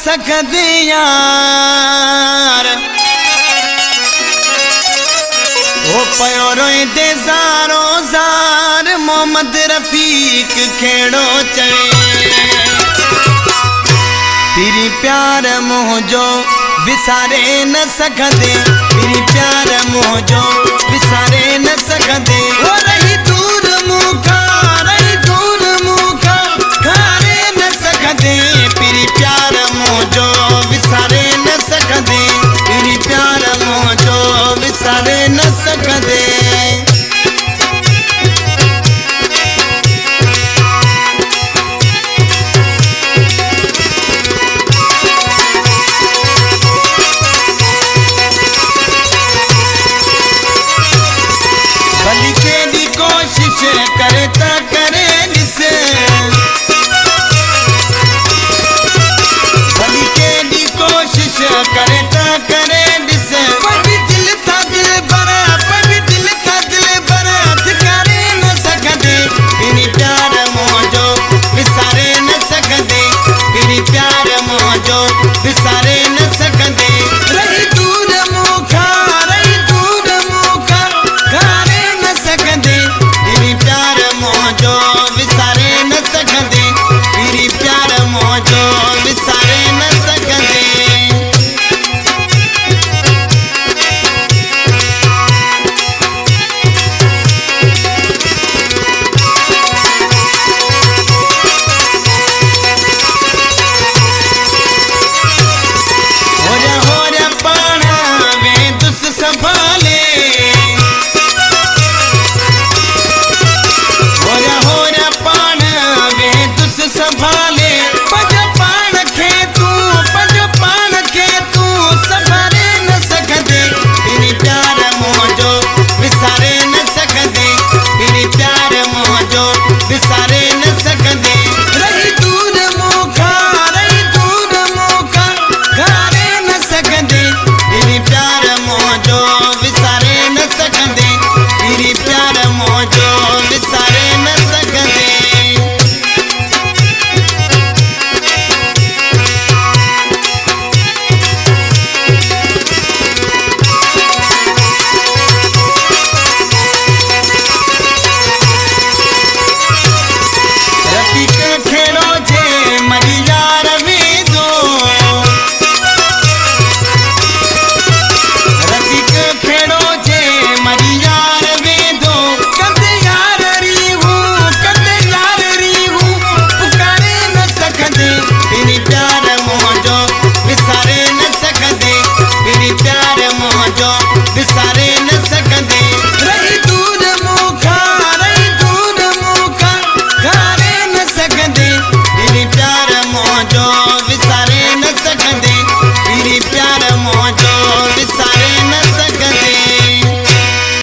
सकदे यार ओ पयो रोइंदे ज़ारो ज़ार मोहम्मद रफीक खेड़ो चवे तेरी प्यार मुझो विसारे न सकदे तेरी प्यार मुझो विसारे न सकदे ओ रही दूर मुखा खारे न सकदे तेरी प्यार मुझो विसारे न सकदे तेरी प्यार मुझो विसारे न सकदे करता करे जिसे भली केडी कोशिश करता करे जिसे पभी दिल था दिल भरा ठिकाने न सकदे तेरी प्यार मुझो विसारे न सकदे तेरी प्यार मुझो विसारे न सकदे रही दूर मुखा खारे न सकदे तेरी प्यार मुझो विसारे न सकदे तेरी प्यार मुझो विसारे न सकदे हो जा पाना वे दुस संभाले संभाले पज पान खे तू संभाले न सकदे तेरी प्यार मुझो विसारे न सकदे तेरी प्यार मुझो विसारे न सकदे रही दूर मुखा खारे न सकदे तेरी प्यार मुझो विसारे न सकदे तेरी प्यार मुझो विसारे न सकदे खेड़ो जे मरी यार वेदो रफीक खेड़ो जे मरी यार वेदो कदे यार रीहू पुकारे न सकदे तेरी प्यार मुझो विसारे न सकदे तेरी प्यार मुझो